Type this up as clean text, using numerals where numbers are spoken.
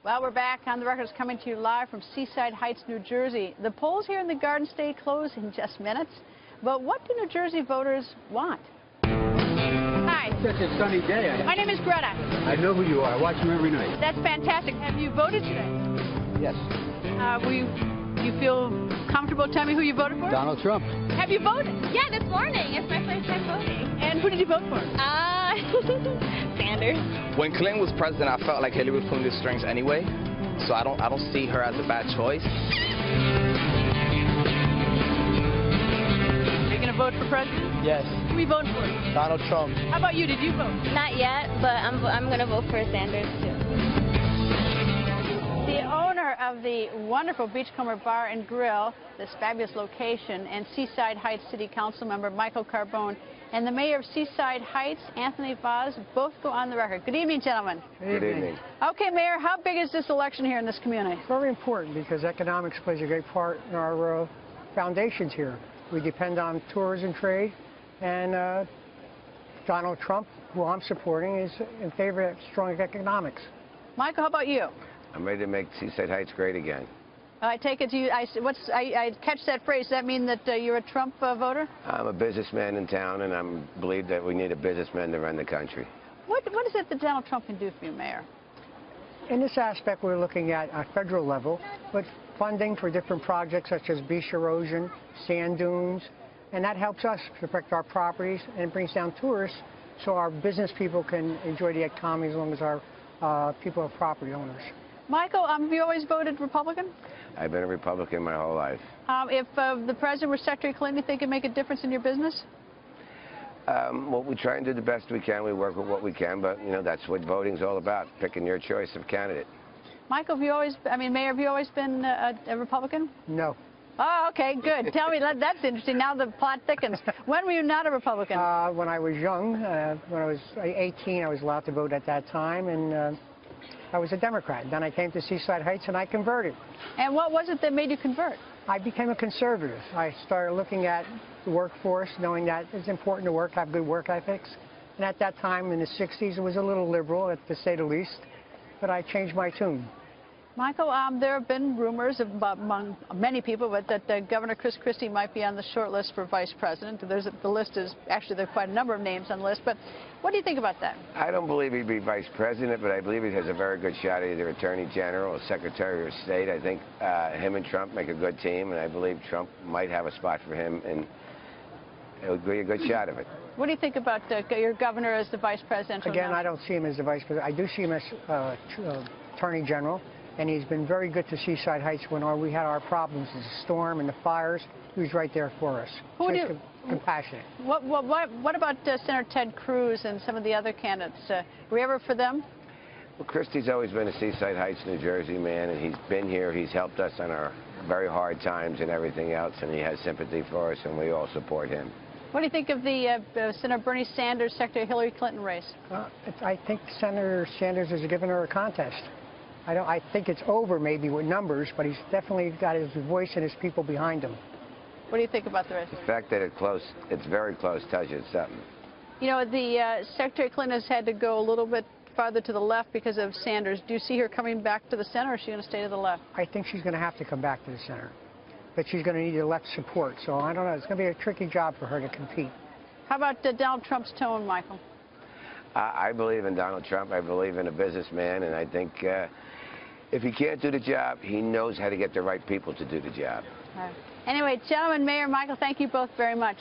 Well, we're back. On the Record is coming to you live from Seaside Heights, New Jersey. The polls here in the Garden State close in just minutes. But what do New Jersey voters want? Hi. It's such a sunny day. My name is Greta. I know who you are. I watch you every night. That's fantastic. Have you voted today? Yes. You feel comfortable telling me who you voted for? Donald Trump. Have you voted? Yeah, this morning. It's my first time voting. And who did you vote for? Sanders. When Clinton was president, I felt like Hillary was pulling the strings anyway, so I don't see her as a bad choice. Are you going to vote for president? Yes. Who are you voting for? Donald Trump. How about you? Did you vote? Not yet, but I'm going to vote for Sanders too. The owner of the wonderful Beachco Bar and Grill, this fabulous location, and Seaside Heights City Council member Michael Carbone, and the mayor of Seaside Heights, Anthony Vaz, both go on the record. Good evening, gentlemen. Good evening. Okay, Mayor, how big is this election here in this community? It's very important because economics plays a great part in our foundations here. We depend on tourism trade, and Donald Trump, who I'm supporting, is in favor of strong economics. Michael, how about you? I'm ready to make Seaside Heights great again. I take it I catch that phrase. Does that mean that you're a Trump voter? I'm a businessman in town, and I believe that we need a businessman to run the country. What is it that Donald Trump can do for you, Mayor? In this aspect, we're looking at a federal level, but funding for different projects such as beach erosion, sand dunes, and that helps us protect our properties and brings down tourists so our business people can enjoy the economy as long as our people are property owners. Michael, have you always voted Republican? I've been a Republican my whole life. If the president were Secretary Clinton, you think it'd make a difference in your business? Well, we try and do the best we can. We work with what we can, but, you know, that's what voting's all about, picking your choice of candidate. Michael, Mayor, have you always been a Republican? No. Oh, okay, good. Tell me, that's interesting. Now the plot thickens. When were you not a Republican? When I was young, when I was 18, I was allowed to vote at that time, and I was a Democrat. Then I came to Seaside Heights and I converted. And what was it that made you convert? I became a conservative. I started looking at the workforce, knowing that it's important to work, have good work ethics. And at that time, in the 60s, it was a little liberal, to say the least. But I changed my tune. Michael, there have been rumors among many people that Governor Chris Christie might be on the short list for vice president. The list is actually, there are quite a number of names on the list. But what do you think about that? I don't believe he'd be vice president, but I believe he has a very good shot at either attorney general or secretary of state. I think him and Trump make a good team, and I believe Trump might have a spot for him, and it would be a good shot of it. What do you think about your governor as the vice president? Again, I don't see him as the vice president. I do see him as attorney general. And he's been very good to Seaside Heights when we had our problems, the storm and the fires. He was right there for us. Compassionate. What about Senator Ted Cruz and some of the other candidates? Were you ever for them? Well, Christie's always been a Seaside Heights, New Jersey man, and he's been here. He's helped us on our very hard times and everything else, and he has sympathy for us, and we all support him. What do you think of the Senator Bernie Sanders, Secretary Hillary Clinton race? I think Senator Sanders has given her a contest. I think it's over maybe with numbers, but he's definitely got his voice and his people behind him. What do you think about the race? The fact that it's very close, tells you something. You know, the Secretary Clinton has had to go a little bit farther to the left because of Sanders. Do you see her coming back to the center, or is she going to stay to the left? I think she's going to have to come back to the center, but she's going to need the left support. So I don't know. It's going to be a tricky job for her to compete. How about Donald Trump's tone, Michael? I believe in Donald Trump. I believe in a businessman, and I think if he can't do the job, he knows how to get the right people to do the job. All right. Anyway, gentlemen, Mayor Michael, thank you both very much.